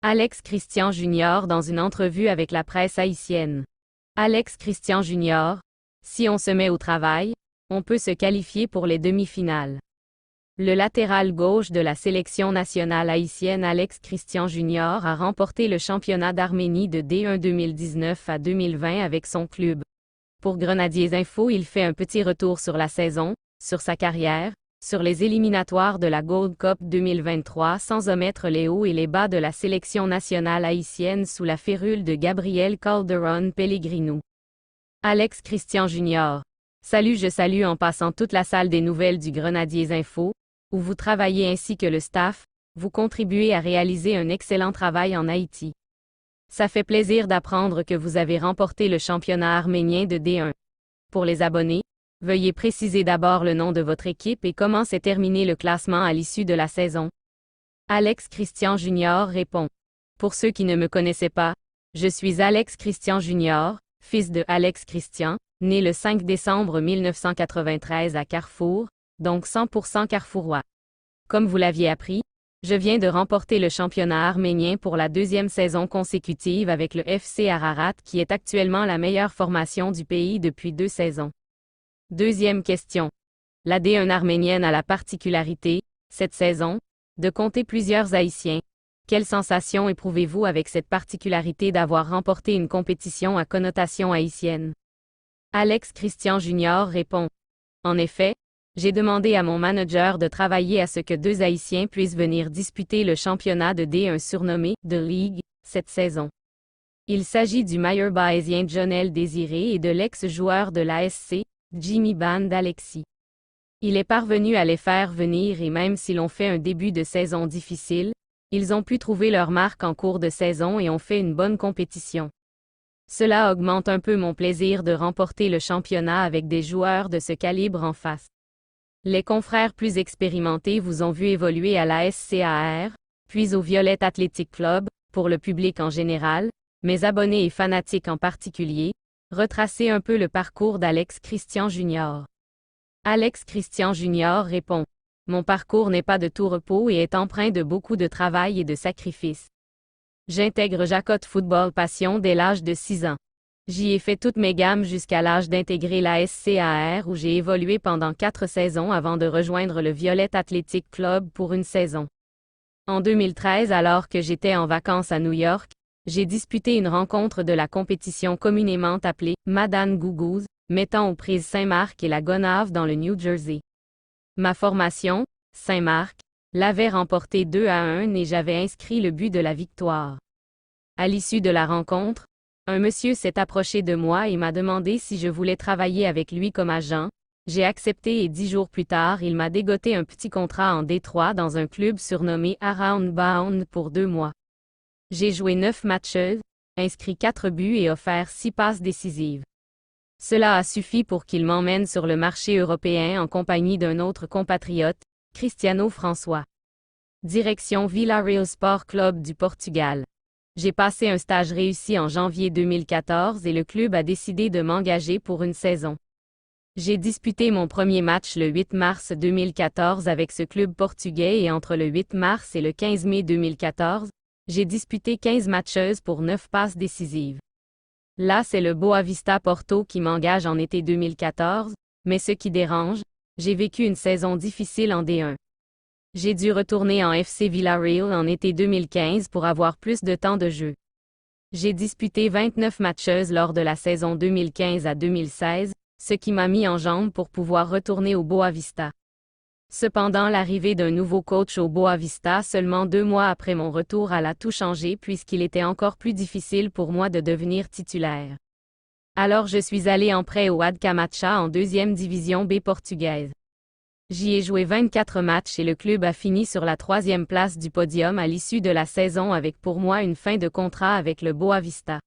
Alex Christian Jr. dans une entrevue avec la presse haïtienne. Alex Christian Jr. Si on se met au travail, on peut se qualifier pour les demi-finales. Le latéral gauche de la sélection nationale haïtienne Alex Christian Jr. a remporté le championnat d'Arménie de D1 2019 à 2020 avec son club. Pour Grenadiers Info, il fait un petit retour sur la saison, sur sa carrière, sur les éliminatoires de la Gold Cup 2023 sans omettre les hauts et les bas de la sélection nationale haïtienne sous la férule de Gabriel Calderón Pellegrino. Alex Christian Jr. Salut, je salue en passant toute la salle des nouvelles du Grenadiers Info, où vous travaillez ainsi que le staff, vous contribuez à réaliser un excellent travail en Haïti. Ça fait plaisir d'apprendre que vous avez remporté le championnat arménien de D1. Pour les abonnés, veuillez préciser d'abord le nom de votre équipe et comment s'est terminé le classement à l'issue de la saison. Alex Christian Jr. répond. Pour ceux qui ne me connaissaient pas, je suis Alex Christian Jr., fils de Alex Christian, né le 5 décembre 1993 à Carrefour, donc 100% carrefourois. Comme vous l'aviez appris, je viens de remporter le championnat arménien pour la deuxième saison consécutive avec le FC Ararat qui est actuellement la meilleure formation du pays depuis 2 saisons. Deuxième question. La D1 arménienne a la particularité, cette saison, de compter plusieurs Haïtiens. Quelle sensation éprouvez-vous avec cette particularité d'avoir remporté une compétition à connotation haïtienne? Alex Christian Jr. répond. En effet, j'ai demandé à mon manager de travailler à ce que 2 Haïtiens puissent venir disputer le championnat de D1 surnommé The League cette saison. Il s'agit du Mayer-Baésien Jonel Désiré et de l'ex-joueur de l'ASC, Jimmy Band Alexis. Il est parvenu à les faire venir et même s'ils ont fait un début de saison difficile, ils ont pu trouver leur marque en cours de saison et ont fait une bonne compétition. Cela augmente un peu mon plaisir de remporter le championnat avec des joueurs de ce calibre en face. Les confrères plus expérimentés vous ont vu évoluer à la SCAR, puis au Violet Athletic Club, pour le public en général, mes abonnés et fanatiques en particulier, retracer un peu le parcours d'Alex Christian Jr. Alex Christian Jr. répond. Mon parcours n'est pas de tout repos et est empreint de beaucoup de travail et de sacrifices. J'intègre Jacot Football Passion dès l'âge de 6 ans. J'y ai fait toutes mes gammes jusqu'à l'âge d'intégrer la SCAR où j'ai évolué pendant 4 saisons avant de rejoindre le Violet Athletic Club pour une saison. En 2013, alors que j'étais en vacances à New York, j'ai disputé une rencontre de la compétition communément appelée Madame Gougouz, mettant aux prises Saint-Marc et la Gonave dans le New Jersey. Ma formation, Saint-Marc, l'avait remporté 2-1 et j'avais inscrit le but de la victoire. À l'issue de la rencontre, un monsieur s'est approché de moi et m'a demandé si je voulais travailler avec lui comme agent. J'ai accepté et 10 jours plus tard, il m'a dégoté un petit contrat en Détroit dans un club surnommé Around Bound pour 2 mois. J'ai joué 9 matchs, inscrit 4 buts et offert 6 passes décisives. Cela a suffi pour qu'il m'emmène sur le marché européen en compagnie d'un autre compatriote, Cristiano François. Direction Villarreal Sport Club du Portugal. J'ai passé un stage réussi en janvier 2014 et le club a décidé de m'engager pour une saison. J'ai disputé mon premier match le 8 mars 2014 avec ce club portugais et entre le 8 mars et le 15 mai 2014, j'ai disputé 15 matchs pour 9 passes décisives. Là, c'est le Boavista Porto qui m'engage en été 2014, mais ce qui dérange, j'ai vécu une saison difficile en D1. J'ai dû retourner en FC Villarreal en été 2015 pour avoir plus de temps de jeu. J'ai disputé 29 matchs lors de la saison 2015 à 2016, ce qui m'a mis en jambes pour pouvoir retourner au Boavista. Cependant, l'arrivée d'un nouveau coach au Boavista seulement 2 mois après mon retour a tout changé puisqu'il était encore plus difficile pour moi de devenir titulaire. Alors je suis allé en prêt au Wad Camacha en 2e division B portugaise. J'y ai joué 24 matchs et le club a fini sur la 3e place du podium à l'issue de la saison avec pour moi une fin de contrat avec le Boavista.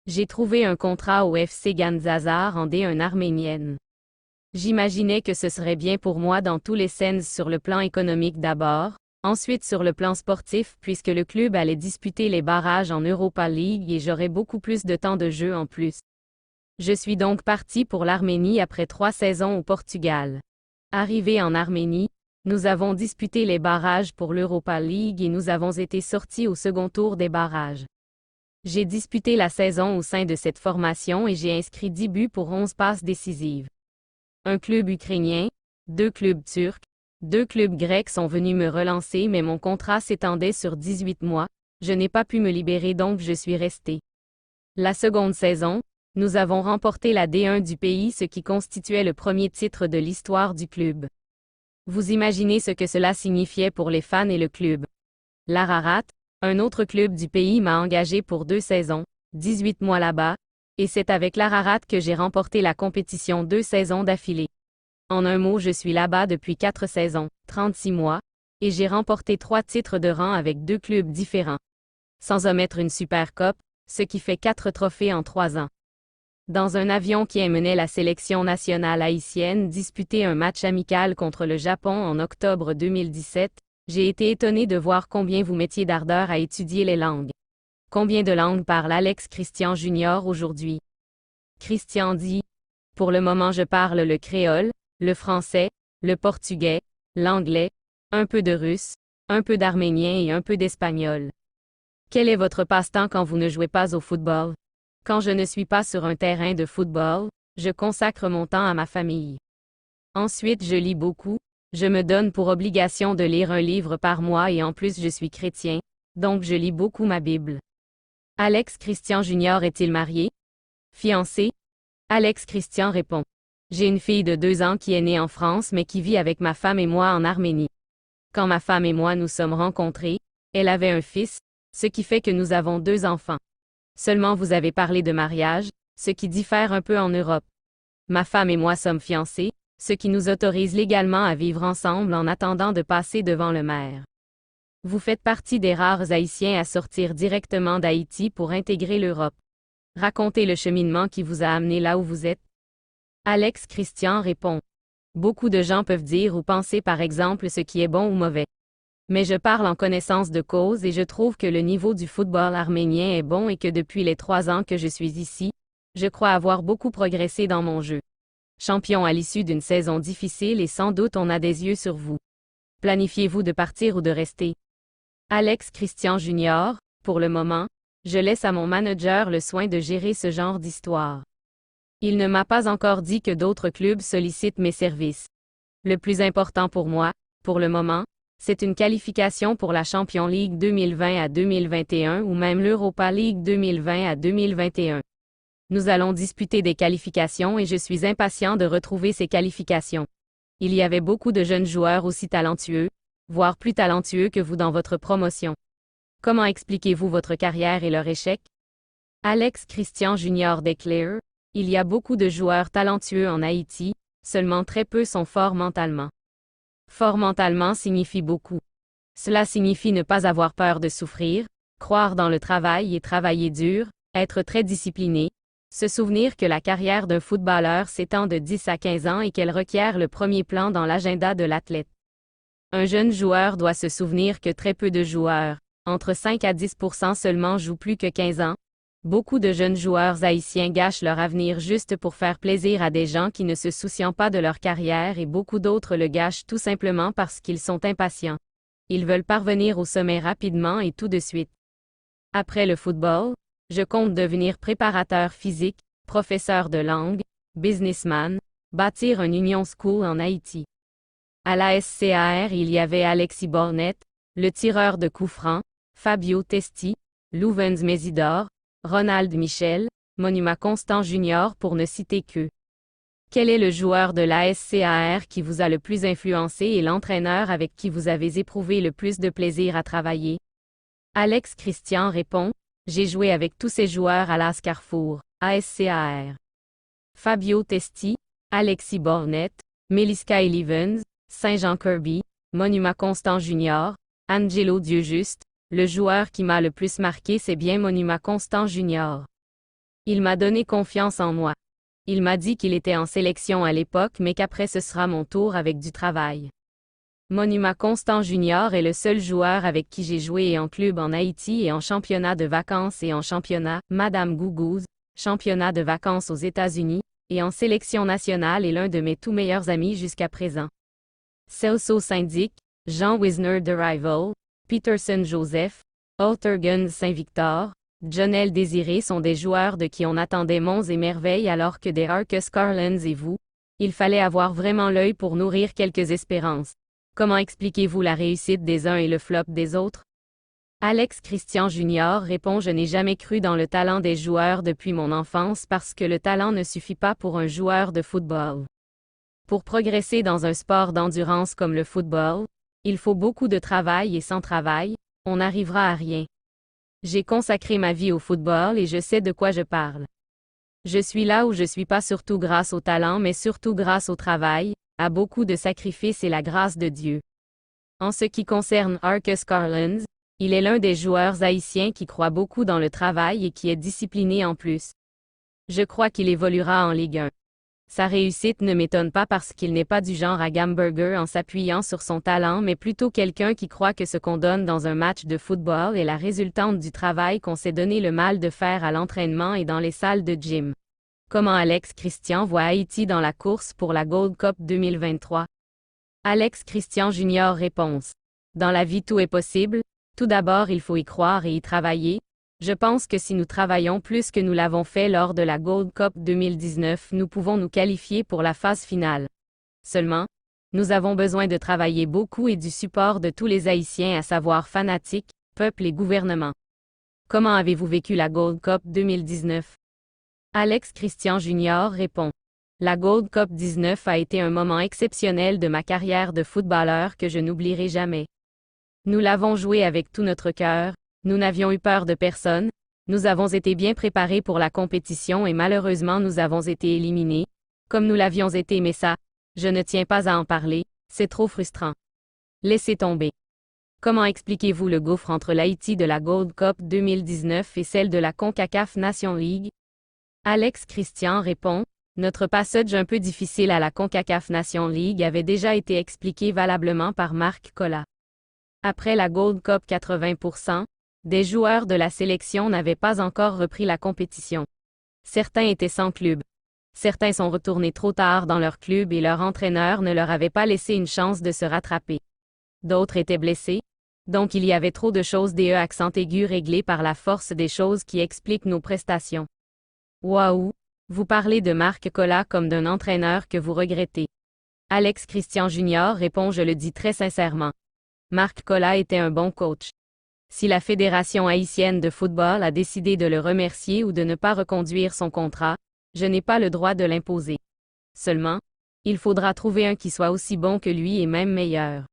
J'ai trouvé un contrat au FC Gandzazar en D1 arménienne. J'imaginais que ce serait bien pour moi dans tous les sens sur le plan économique d'abord, ensuite sur le plan sportif puisque le club allait disputer les barrages en Europa League et j'aurais beaucoup plus de temps de jeu en plus. Je suis donc parti pour l'Arménie après 3 saisons au Portugal. Arrivé en Arménie, Nous avons disputé les barrages pour l'Europa League et nous avons été sortis au second tour des barrages. J'ai disputé la saison au sein de cette formation et j'ai inscrit 10 buts pour 11 passes décisives. Un club ukrainien, 2 clubs turcs, 2 clubs grecs sont venus me relancer mais mon contrat s'étendait sur 18 mois, je n'ai pas pu me libérer donc je suis resté. La seconde saison, nous avons remporté la D1 du pays ce qui constituait le premier titre de l'histoire du club. Vous imaginez ce que cela signifiait pour les fans et le club. L'Ararat, un autre club du pays m'a engagé pour 2 saisons, 18 mois là-bas, et c'est avec l'Ararat que j'ai remporté la compétition 2 saisons d'affilée. En un mot je suis là-bas depuis 4 saisons, 36 mois, et j'ai remporté 3 titres de rang avec 2 clubs différents. Sans omettre une Super Cup, ce qui fait 4 trophées en 3 ans. Dans un avion qui emmenait la sélection nationale haïtienne disputer un match amical contre le Japon en octobre 2017, j'ai été étonné de voir combien vous mettiez d'ardeur à étudier les langues. Combien de langues parle Alex Christian Jr. aujourd'hui? Christian dit: pour le moment je parle le créole, le français, le portugais, l'anglais, un peu de russe, un peu d'arménien et un peu d'espagnol. Quel est votre passe-temps quand vous ne jouez pas au football? Quand je ne suis pas sur un terrain de football, je consacre mon temps à ma famille. Ensuite je lis beaucoup, je me donne pour obligation de lire un livre par mois et en plus je suis chrétien, donc je lis beaucoup ma Bible. Alex Christian Jr. est-il marié? Fiancé? Alex Christian répond: j'ai une fille de 2 ans qui est née en France mais qui vit avec ma femme et moi en Arménie. Quand ma femme et moi nous sommes rencontrés, elle avait un fils, ce qui fait que nous avons 2 enfants. Seulement vous avez parlé de mariage, ce qui diffère un peu en Europe. Ma femme et moi sommes fiancés, ce qui nous autorise légalement à vivre ensemble en attendant de passer devant le maire. Vous faites partie des rares Haïtiens à sortir directement d'Haïti pour intégrer l'Europe. Racontez le cheminement qui vous a amené là où vous êtes. Alex Christian répond: beaucoup de gens peuvent dire ou penser par exemple ce qui est bon ou mauvais. Mais je parle en connaissance de cause et je trouve que le niveau du football arménien est bon et que depuis les 3 ans que je suis ici, je crois avoir beaucoup progressé dans mon jeu. Champion à l'issue d'une saison difficile et sans doute on a des yeux sur vous. Planifiez-vous de partir ou de rester? Alex Christian Jr., pour le moment, je laisse à mon manager le soin de gérer ce genre d'histoire. Il ne m'a pas encore dit que d'autres clubs sollicitent mes services. Le plus important pour moi, pour le moment, c'est une qualification pour la Champions League 2020 à 2021 ou même l'Europa League 2020 à 2021. Nous allons disputer des qualifications et je suis impatient de retrouver ces qualifications. Il y avait beaucoup de jeunes joueurs aussi talentueux, voire plus talentueux que vous dans votre promotion. Comment expliquez-vous votre carrière et leur échec? Alex Christian Jr. déclare: il y a beaucoup de joueurs talentueux en Haïti, seulement très peu sont forts mentalement. Fort mentalement signifie beaucoup. Cela signifie ne pas avoir peur de souffrir, croire dans le travail et travailler dur, être très discipliné, se souvenir que la carrière d'un footballeur s'étend de 10 à 15 ans et qu'elle requiert le premier plan dans l'agenda de l'athlète. Un jeune joueur doit se souvenir que très peu de joueurs, entre 5 à 10% seulement jouent plus que 15 ans. Beaucoup de jeunes joueurs haïtiens gâchent leur avenir juste pour faire plaisir à des gens qui ne se soucient pas de leur carrière et beaucoup d'autres le gâchent tout simplement parce qu'ils sont impatients. Ils veulent parvenir au sommet rapidement et tout de suite. Après le football, je compte devenir préparateur physique, professeur de langue, businessman, bâtir un Union School en Haïti. À la SCAR il y avait Alexis Bornet, le tireur de coups francs, Fabio Testi, Louvens Mésidor, Ronald Michel, Monuma Constant Jr. pour ne citer qu'eux. Quel est le joueur de la SCAR qui vous a le plus influencé et l'entraîneur avec qui vous avez éprouvé le plus de plaisir à travailler? Alex Christian répond: j'ai joué avec tous ces joueurs à l'AS Carrefour, ASCAR. Fabio Testi, Alexis Bornet, Meliska Elivens, Saint-Jean Kirby, Monuma Constant Jr., Angelo Dieujuste. Le joueur qui m'a le plus marqué c'est bien Monuma Constant Jr. Il m'a donné confiance en moi. Il m'a dit qu'il était en sélection à l'époque mais qu'après ce sera mon tour avec du travail. Monuma Constant Jr. est le seul joueur avec qui j'ai joué en club en Haïti et en championnat de vacances et en championnat Madame Gougouz, championnat de vacances aux États-Unis, et en sélection nationale et l'un de mes tout meilleurs amis jusqu'à présent. Celso Syndic, Jean Wisner de Rival, Peterson Joseph, Altergun Saint-Victor, Jonel Désiré sont des joueurs de qui on attendait monts et merveilles alors que des Arcus Carlins et vous, il fallait avoir vraiment l'œil pour nourrir quelques espérances. Comment expliquez-vous la réussite des uns et le flop des autres? Alex Christian Jr. répond: Je n'ai jamais cru dans le talent des joueurs depuis mon enfance parce que le talent ne suffit pas pour un joueur de football. Pour progresser dans un sport d'endurance comme le football, il faut beaucoup de travail et sans travail, on n'arrivera à rien. J'ai consacré ma vie au football et je sais de quoi je parle. Je suis là où je suis pas surtout grâce au talent mais surtout grâce au travail, à beaucoup de sacrifices et la grâce de Dieu. En ce qui concerne Arcus Carlins, il est l'un des joueurs haïtiens qui croit beaucoup dans le travail et qui est discipliné en plus. Je crois qu'il évoluera en Ligue 1. Sa réussite ne m'étonne pas parce qu'il n'est pas du genre à Gamburger en s'appuyant sur son talent mais plutôt quelqu'un qui croit que ce qu'on donne dans un match de football est la résultante du travail qu'on s'est donné le mal de faire à l'entraînement et dans les salles de gym. Comment Alex Christian voit Haïti dans la course pour la Gold Cup 2023? Alex Christian Jr. Réponse. Dans la vie tout est possible, tout d'abord il faut y croire et y travailler. Je pense que si nous travaillons plus que nous l'avons fait lors de la Gold Cup 2019, nous pouvons nous qualifier pour la phase finale. Seulement, nous avons besoin de travailler beaucoup et du support de tous les Haïtiens, à savoir fanatiques, peuple et gouvernement. Comment avez-vous vécu la Gold Cup 2019? Alex Christian Jr. répond. La Gold Cup 19 a été un moment exceptionnel de ma carrière de footballeur que je n'oublierai jamais. Nous l'avons joué avec tout notre cœur. Nous n'avions eu peur de personne, nous avons été bien préparés pour la compétition et malheureusement nous avons été éliminés, comme nous l'avions été mais ça, je ne tiens pas à en parler, c'est trop frustrant. Laissez tomber. Comment expliquez-vous le gouffre entre l'Haïti de la Gold Cup 2019 et celle de la CONCACAF Nation League? Alex Christian répond, notre passage un peu difficile à la CONCACAF Nation League avait déjà été expliqué valablement par Marc Colla. Après la Gold Cup 80%, des joueurs de la sélection n'avaient pas encore repris la compétition. Certains étaient sans club. Certains sont retournés trop tard dans leur club et leur entraîneur ne leur avait pas laissé une chance de se rattraper. D'autres étaient blessés. Donc il y avait trop de choses des accent aigu réglées par la force des choses qui expliquent nos prestations. Waouh! Vous parlez de Marc Colla comme d'un entraîneur que vous regrettez. Alex Christian Jr. répond: Je le dis très sincèrement. Marc Colla était un bon coach. Si la Fédération haïtienne de football a décidé de le remercier ou de ne pas reconduire son contrat, je n'ai pas le droit de l'imposer. Seulement, il faudra trouver un qui soit aussi bon que lui et même meilleur.